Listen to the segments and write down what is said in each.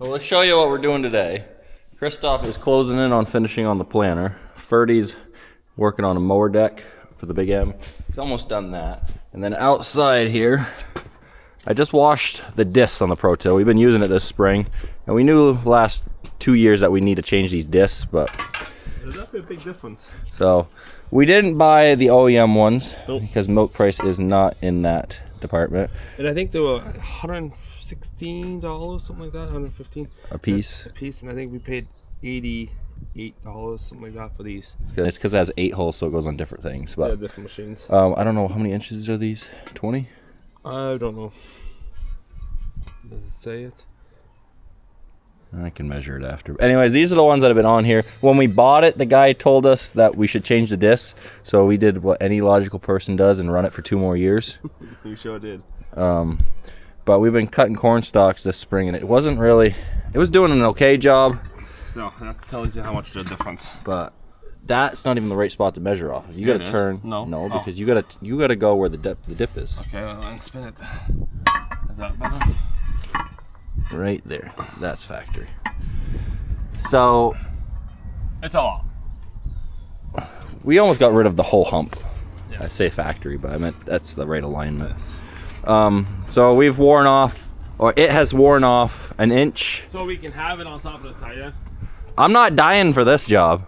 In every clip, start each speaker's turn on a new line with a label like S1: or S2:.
S1: So let's show you what we're doing today. Christoph is closing in on finishing on the planter. Ferdy's working on a mower deck for the Big M. He's almost done that. And then outside here, I just washed the discs on the Protill. We've been using it this spring, and we knew the last 2 years that we need to change these discs, but
S2: there's definitely a big difference.
S1: So we didn't buy the OEM ones.
S2: Nope.
S1: Because milk price is not in that department.
S2: And I think they were $116, something like that, $115
S1: a piece.
S2: A piece, and I think we paid $88, something like that for these.
S1: It's because it has 8 holes, so it goes on different things. But
S2: yeah, different machines.
S1: I don't know how many inches are these. 20?
S2: I don't know. Does it say it?
S1: I can measure it after. Anyways, these are the ones that have been on here. When we bought it, the guy told us that we should change the discs. So we did what any logical person does and run it for 2 more years.
S2: You sure did.
S1: But we've been cutting corn stalks this spring, and it wasn't really. It was doing an okay job.
S2: So that tells you how much the difference.
S1: But that's not even the right spot to measure off. You gotta turn.
S2: No,
S1: because you gotta go where the dip is.
S2: Okay, well, and spin it. Is that better?
S1: Right there. That's factory. So
S2: it's a lot.
S1: We almost got rid of the whole hump.
S2: Yes.
S1: I say factory, but I meant that's the right alignment. Yes. So we've worn off, or it has worn off, 1 inch.
S2: So we can have it on top of the tire.
S1: I'm not dying for this job.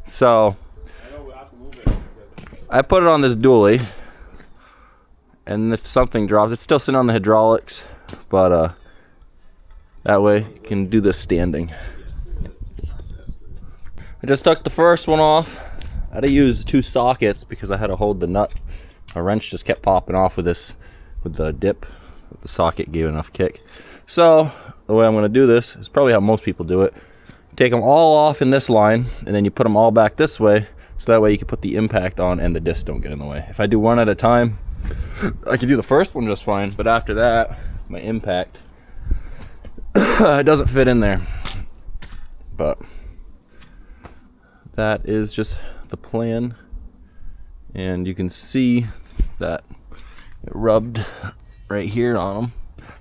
S1: So
S2: I know we have to move it.
S1: I put it on this dually, and if something drops, it's still sitting on the hydraulics, but that way you can do this standing. I just took the first one off. I had to use 2 sockets because I had to hold the nut. My wrench just kept popping off with the dip. The socket gave enough kick. So the way I'm going to do this is probably how most people do it. Take them all off in this line, and then you put them all back this way, so that way you can put the impact on and the discs don't get in the way. If I do one at a time, I can do the first one just fine, but after that, my impact it doesn't fit in there. But that is just the plan, and you can see that it rubbed right here on them.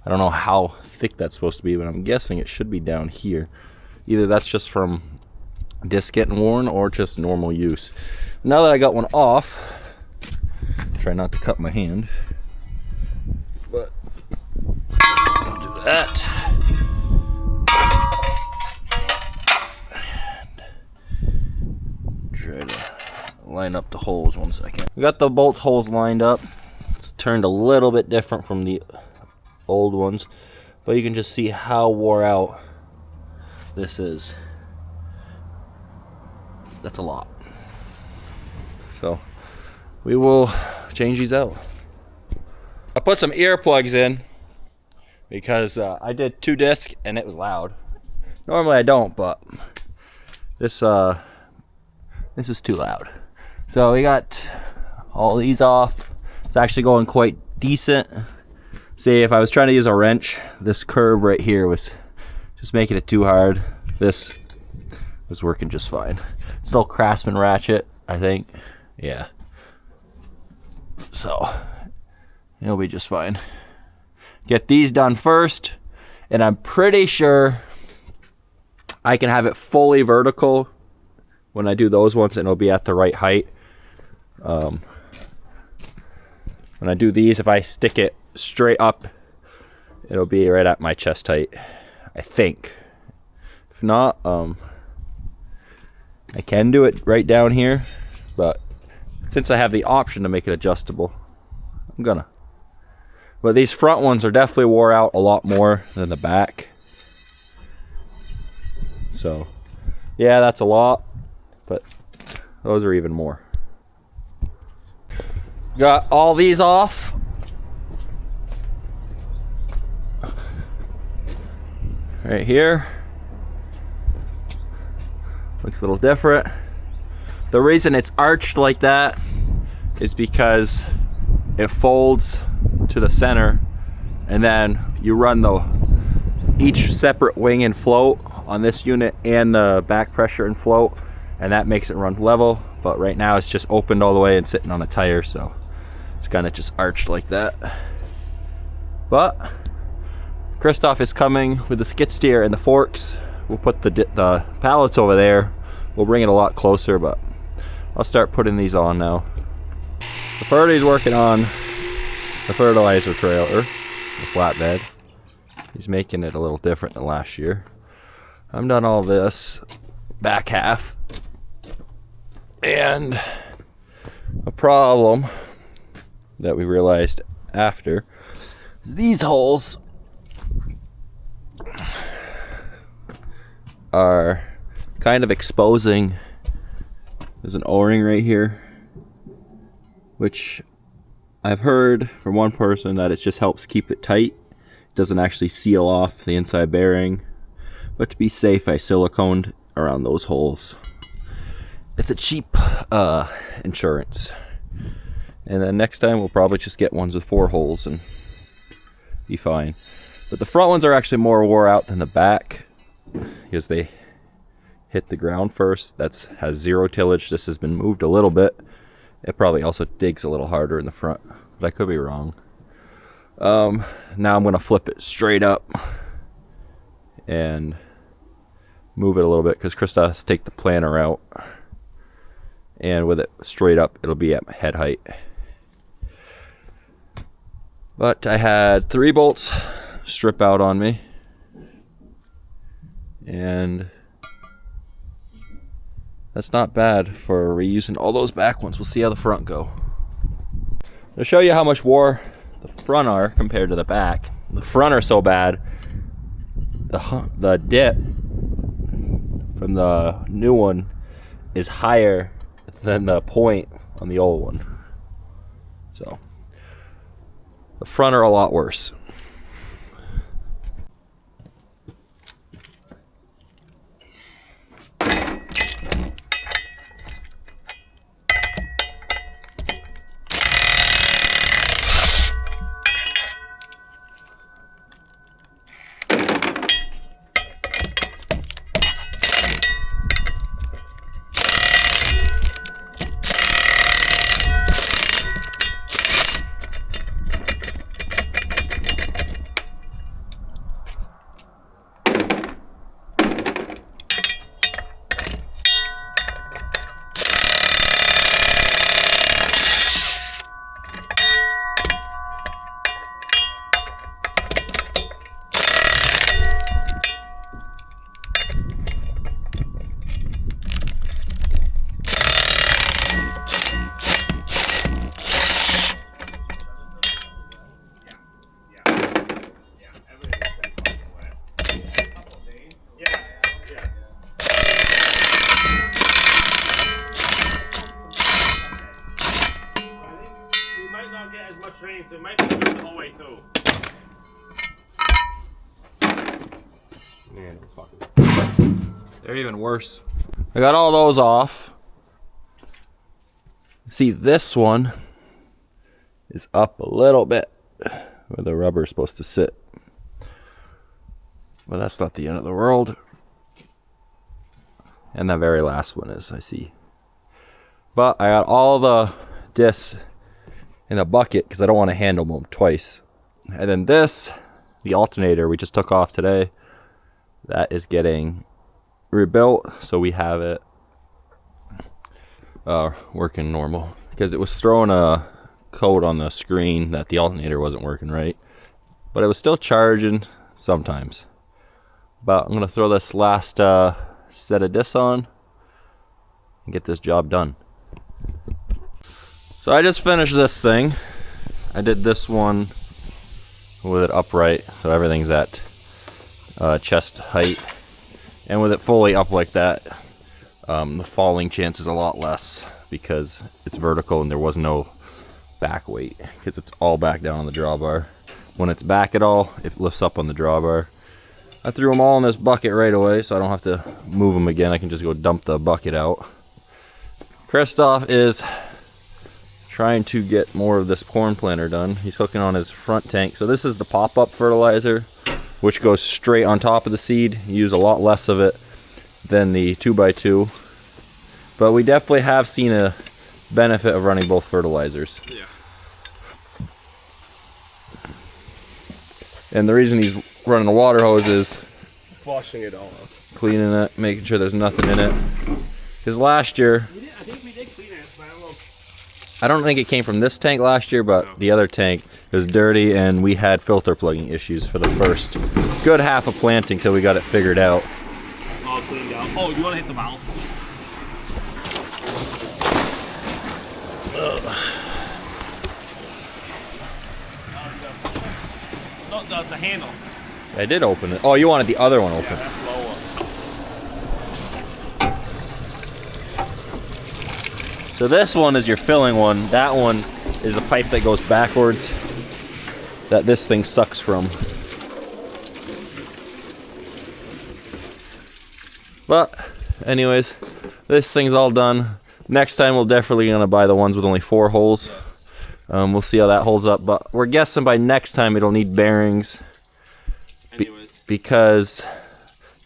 S1: I don't know how thick that's supposed to be, but I'm guessing it should be down here. Either that's just from disc getting worn or just normal use. Now that I got one off, try not to cut my hand, but I'll do that. And try to line up the holes 1 second. We got the bolt holes lined up. It's turned a little bit different from the old ones, but you can just see how wore out this is. That's a lot. So we will change these out. I put some earplugs in because I did 2 discs and it was loud. Normally I don't, but this is too loud. So we got all these off. It's actually going quite decent. See, if I was trying to use a wrench, this curve right here was just making it too hard. This was working just fine. It's an old Craftsman ratchet, I think. Yeah. So it'll be just fine. Get these done first, and I'm pretty sure I can have it fully vertical when I do those ones, and it'll be at the right height. When I do these, if I stick it straight up, it'll be right at my chest height, I think. If not, I can do it right down here, but since I have the option to make it adjustable, I'm gonna. But these front ones are definitely wore out a lot more than the back. So yeah, that's a lot, but those are even more. Got all these off. Right here. Looks a little different. The reason it's arched like that is because it folds to the center, and then you run each separate wing and float on this unit and the back pressure and float, and that makes it run level. But right now it's just opened all the way and sitting on a tire, so it's kind of just arched like that. But Christoph is coming with the skid steer and the forks. We'll put the pallets over there. We'll bring it a lot closer, but I'll start putting these on now. The Ferdy's working on the fertilizer trailer, the flatbed. He's making it a little different than last year. I'm done all this back half. And a problem that we realized after is these holes are kind of exposing. There's an O-ring right here, which I've heard from one person that it just helps keep it tight. It doesn't actually seal off the inside bearing. But to be safe, I siliconed around those holes. It's a cheap insurance. And then next time we'll probably just get ones with 4 holes and be fine. But the front ones are actually more wore out than the back because they hit the ground first. That has 0 tillage. This has been moved a little bit. It probably also digs a little harder in the front, but I could be wrong. Now I'm going to flip it straight up and move it a little bit because Krista has to take the planter out, and with it straight up it'll be at head height. But I had 3 bolts strip out on me, and that's not bad for reusing all those back ones. We'll see how the front go. To show you how much wore the front are compared to the back. The front are so bad, the dip from the new one is higher than the point on the old one. So the front are a lot worse.
S2: So it might be good the whole way through. Man, it's fucking.
S1: They're even worse. I got all those off. See, this one is up a little bit where the rubber is supposed to sit. Well, that's not the end of the world. And the very last one is, I see. But I got all the discs in a bucket because I don't want to handle them twice. And then this, the alternator we just took off today, that is getting rebuilt, so we have it working normal, because it was throwing a code on the screen that the alternator wasn't working right, but it was still charging sometimes. But I'm gonna throw this last set of discs on and get this job done. So I just finished this thing. I did this one with it upright, so everything's at chest height. And with it fully up like that, the falling chance is a lot less because it's vertical and there was no back weight, because it's all back down on the drawbar. When it's back at all, it lifts up on the drawbar. I threw them all in this bucket right away, so I don't have to move them again. I can just go dump the bucket out. Christoph is trying to get more of this corn planter done. He's hooking on his front tank. So this is the pop-up fertilizer, which goes straight on top of the seed. You use a lot less of it than the 2x2. But we definitely have seen a benefit of running both fertilizers.
S2: Yeah.
S1: And the reason he's running the water hoses,
S2: Washing it all up.
S1: cleaning it, making sure there's nothing in it. Because last year,
S2: I think we did clean it, but I don't know.
S1: I don't think it came from this tank last year, but the other tank was dirty and we had filter plugging issues for the first good half of planting till we got it figured out.
S2: All cleaned out. Oh, you want to hit the valve? No, the handle.
S1: I did open it. Oh, you wanted the other one open.
S2: Yeah, that's lower.
S1: So this one is your filling one. That one is a pipe that goes backwards that this thing sucks from. But anyways, this thing's all done. Next time we're definitely gonna buy the ones with only 4 holes.
S2: Yes.
S1: We'll see how that holds up, but we're guessing by next time it'll need bearings.
S2: Anyways.
S1: Because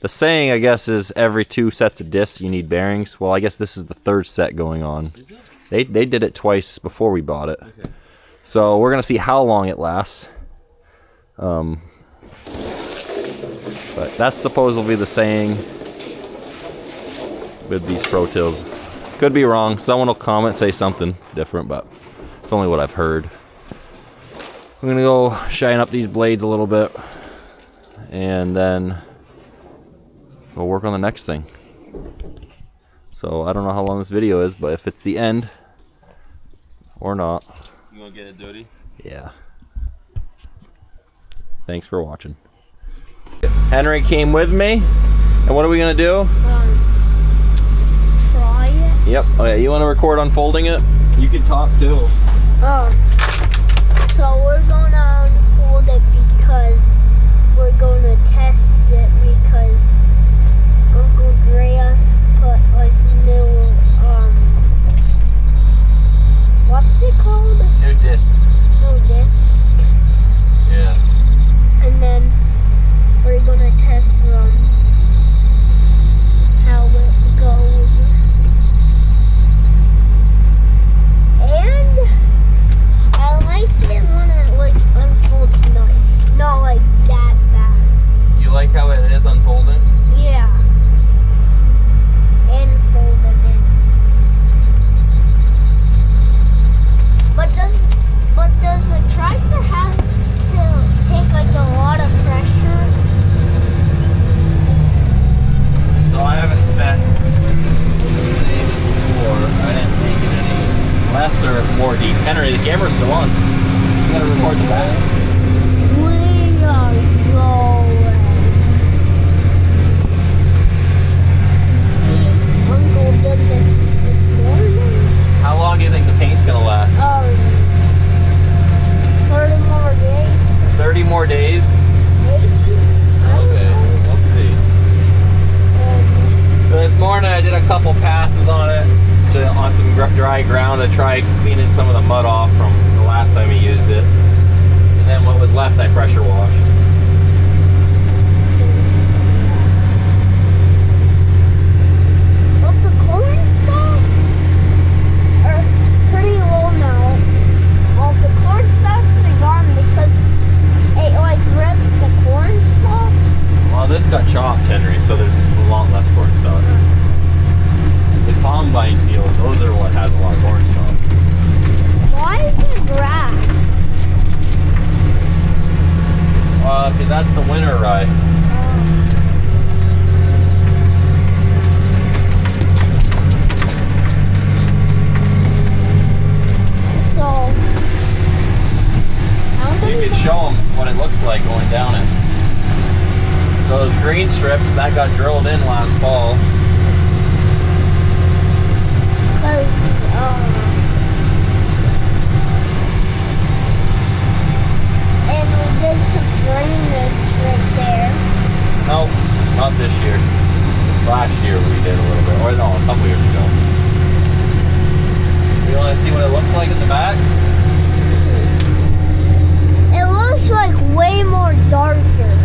S1: the saying, I guess, is every 2 sets of discs you need bearings. Well, I guess this is the 3rd set going on.
S2: Is it?
S1: They did it twice before we bought it.
S2: Okay.
S1: So we're gonna see how long it lasts. But that's supposedly the saying with these Protills. Could be wrong. Someone will comment, say something different, but it's only what I've heard. I'm gonna go shine up these blades a little bit and then we'll work on the next thing. So I don't know how long this video is, but if it's the end or not.
S2: You gonna get it dirty?
S1: Yeah. Thanks for watching. Henry came with me, and what are we gonna do?
S3: Try it.
S1: Yep. Okay, you wanna record unfolding it? You can talk too.
S3: So we're gonna unfold it because we're gonna test it because Uncle Dreas put like new what's it called?
S1: New disc.
S3: New disc.
S1: Yeah.
S3: And then we're gonna test how it goes. And I like it when it like unfolds nice. Not like that bad.
S1: You like how it is unfolding?
S3: Yeah. And folded in. But does the tractor have to take like a lot of pressure?
S1: So I have it set the same as before. I didn't make it any less or more deep. Henry, the camera's still on. You gotta record the back.
S3: We are going. See, Uncle did this morning.
S1: How long do you think the paint's gonna last?
S3: 30 more days.
S1: 30 more days?
S3: Maybe.
S1: Okay, we'll see. So this morning I did a couple passes on it on some dry ground to try cleaning some of the mud off from the last time we used it. And then what was left I pressure washed.
S3: But the corn stalks are pretty low now. Well, the corn stalks are gone because it like rips the corn stalks.
S1: Well, this got chopped, Henry, so there's a lot less corn stalk. The combine fields, those are what has a lot of corn stalk.
S3: Why is there grass?
S1: Because that's the winter rye.
S3: So,
S1: You could show them what it looks like going down it. So those green strips, that got drilled in last fall.
S3: because and we did some drainage right there.
S1: No, not this year. Last year we did a little bit, or no, a couple years ago. You want to see what it looks like in the back?
S3: It looks like way more darker.